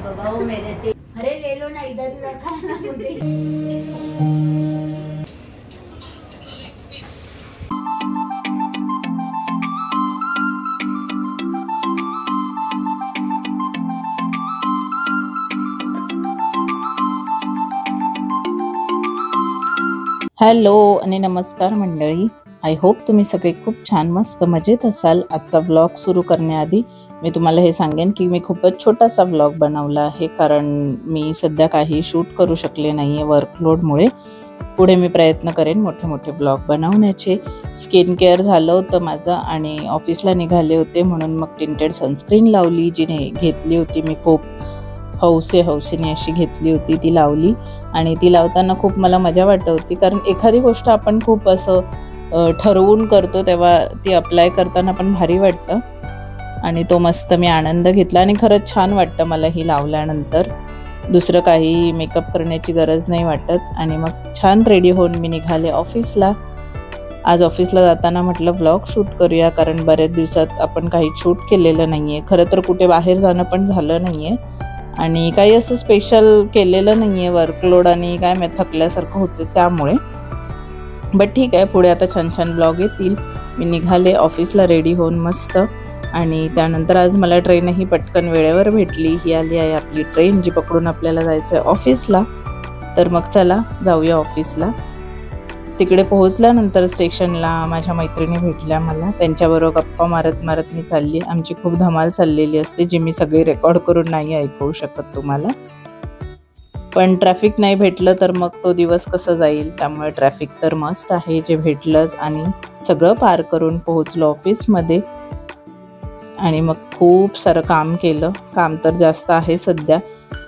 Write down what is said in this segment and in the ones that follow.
बाबा वो मेरे से, अरे ले लो ना, इधर ही रखा है ना मुझे। हॅलो आणि नमस्कार मंडळी, आय होप तुम्ही सगळे खूप छान मस्त मजेत असाल। आजचा व्लॉग सुरू करण्याआधी मी तुम्हाला हे सांगेन की मी खूपच छोटासा व्लॉग बनवला आहे, कारण मी सध्या काही शूट करू शकले नाहीये वर्कलोडमुळे। पुढे मी प्रयत्न करेन मोठे मोठे व्लॉग बनवण्याचे। स्किन केअर झालं होतं माझं आणि ऑफिसला निघाले होते, म्हणून मग टिंटेड सनस्क्रीन लावली, जी घेतली होती मी खूप हौसेने अशी घेतली होती, ती लावली। आणि ती लावताना खूप मला मजा वाटत होती, कारण एखादी गोष्ट आपण खूप असं ठरवून करतो तेव्हा ती अप्लाय करताना पण भारी वाटतं। आणि तो मस्त मी आनंद घेतला आणि खरंच छान वाटतं मला ही लावल्यानंतर। दुसरं काही मेकअप करण्याची गरज नाही वाटत। आणि मग छान रेडी होऊन मी निघाले ऑफिसला। आज ऑफिसला जाताना म्हटलं व्लॉग शूट करूया, कारण बरेच दिवसात आपण काही शूट केलेलं नाहीये। खरं तर कुठे बाहेर जाणं पण झालं नाहीये आणि काही असं स्पेशल केलेलं नाहीये, वर्कलोड आणि काय मी थकल्यासारखं होते त्यामुळे। बट ठीक आहे, पुढे आता छान छान ब्लॉग येतील। मी निघाले ऑफिसला रेडी होऊन मस्त। आणि त्यानंतर आज मला ट्रेनही पटकन वेळेवर भेटली। ही आली आहे आपली ट्रेन, जी पकडून आपल्याला जायचं आहे ऑफिसला। तर मग चला जाऊया ऑफिसला। तिकडे पोहोचल्यानंतर स्टेशनला माझ्या मैत्रिणी भेटल्या मला, त्यांच्याबरोबर गप्पा मारत मारत मी चालली। आमची खूप धमाल चाललेली असते, जी मी सगळी रेकॉर्ड करून नाही ऐकवू शकत तुम्हाला। पण ट्रॅफिक नाही भेटलं तर मग तो दिवस कसं जाईल, त्यामुळे ट्रॅफिक तर मस्ट आहे, जे भेटलंच। आणि सगळं पार करून पोहोचलो ऑफिसमध्ये आणि मग खूप सारं काम केलं। काम तर जास्त आहे सध्या।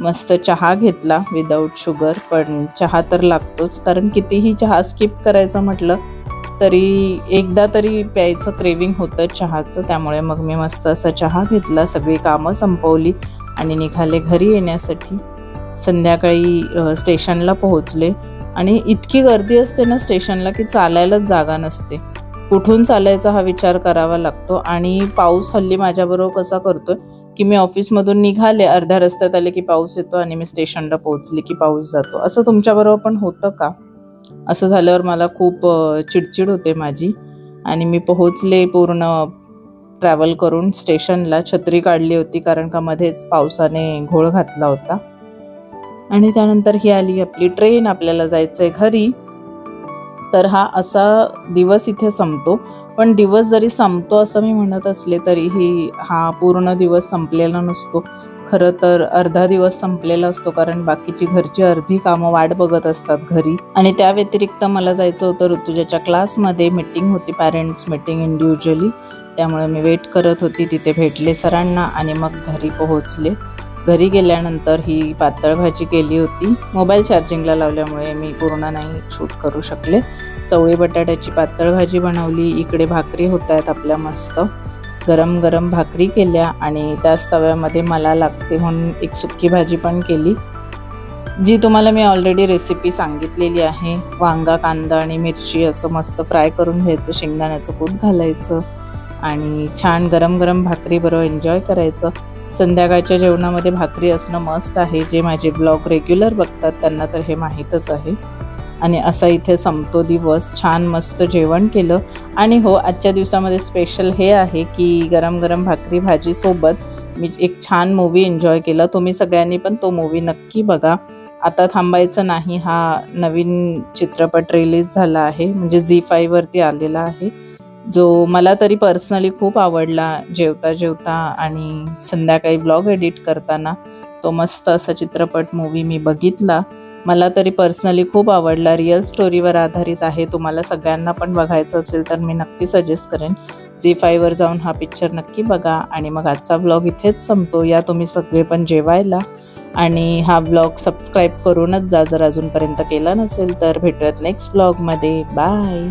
मस्त चहा घेतला विदाऊट शुगर, पण चहा तर लागतोच, कारण कितीही चहा स्किप करायचं म्हटलं तरी एकदा तरी प्यायचं क्रेविंग होतं चहाचं। त्यामुळे मग मी मस्त असा चहा घेतला, सगळी कामं संपवली आणि निघाले घरी येण्यासाठी। संध्याकाळी स्टेशनला पोहोचले आणि इतकी गर्दी असते ना स्टेशनला की चालायलाच जागा नसते। कुठून चालायचा हा विचार करावा लागतो। आणि पाऊस हल्ली माझ्याबरोबर कसा करतोय की मी ऑफिसमधून निघाले, अर्ध्या रस्त्यात आले की पाऊस येतो आणि मी स्टेशनला पोहोचले की पाऊस जातो। असं तुमच्याबरोबर पण होतं का? असं झाल्यावर मला खूप चिडचिड होते माझी। आणि मी पोहोचले पूर्ण ट्रॅव्हल करून स्टेशनला। छत्री काढली होती, कारण का मध्येच पावसाने घोळ घातला होता। आणि त्यानंतर ही आली आपली ट्रेन, आपल्याला जायचंय घरी। तर हा असा दिवस इथे संपतो। पण दिवस जरी संपतो असं मी म्हणत असले तरीही हा पूर्ण दिवस संपलेला नसतो। खरं तर अर्धा दिवस संपलेला असतो, कारण बाकीची घरची अर्धी कामं वाट बघत असतात घरी। आणि त्या व्यतिरिक्त मला जायचं होतं ऋतुजाच्या क्लासमध्ये, मीटिंग होती, पॅरेंट्स मीटिंग इंडिव्हिज्युअली। त्यामुळे मी वेट करत होती, तिथे भेटले सरांना आणि मग घरी पोहोचले। घरी गेल्यानंतर ही पातळ भाजी केली होती, मोबाईल चार्जिंगला लावल्यामुळे मी पूर्ण नाही शूट करू शकले। चवळी बटाट्याची पातळ भाजी बनवली। इकडे भाकरी होत आहेत आपल्या मस्त, गरम गरम भाकरी केल्या आणि त्याच तव्यामध्ये मला लागते म्हणून एक सुक्की भाजी पण केली, जी तुम्हाला मी ऑलरेडी रेसिपी सांगितलेली आहे। वांगा, कांदा आणि मिरची असं मस्त फ्राय करून घ्यायचं, शेंगदाण्याचं कूट घालायचं आणि छान गरम गरम भाकरी बरोबर एन्जॉय करायचं। संध्याकाळच्या जेवणामध्ये भाकरी असणं मस्ट आहे। जे माझे ब्लॉग रेग्युलर बघतात त्यांना तर हे माहीतच आहे। आणि असा इथे संपतो दिवस। छान मस्त जेवण केलं आणि हो, आजच्या दिवसामध्ये स्पेशल हे आहे की गरम गरम भाकरी भाजी सोबत मी एक छान मूवी एन्जॉय केला। तुम्ही सगळ्यांनी पण तो मूवी नक्की बघा। आता थांबायचं नाही, हा नवीन चित्रपट रिलीज झाला आहे, म्हणजे झी5 वरती आलेला आहे, जो मला तरी पर्सनली खूप आवडला। जेवता जेवता आणि संध्याकाळी ब्लॉग एडिट करताना तो मस्त असा चित्रपट मूवी मी बघितला। मला तरी पर्सनली खूप आवडला। रिअल स्टोरीवर आधारित आहे। तुम्हाला सगळ्यांना पण बघायचं असेल तर मी नक्की सजेस्ट करेन, झी5 वर जाऊन हा पिक्चर नक्की बघा। आणि मग आजचा ब्लॉग इथेच संपतो। या तुम्ही सगळे पण जेवायला आणि हा ब्लॉग सबस्क्राईब करूनच जा जर अजूनपर्यंत केला नसेल तर। भेटूयात नेक्स्ट ब्लॉगमध्ये, बाय।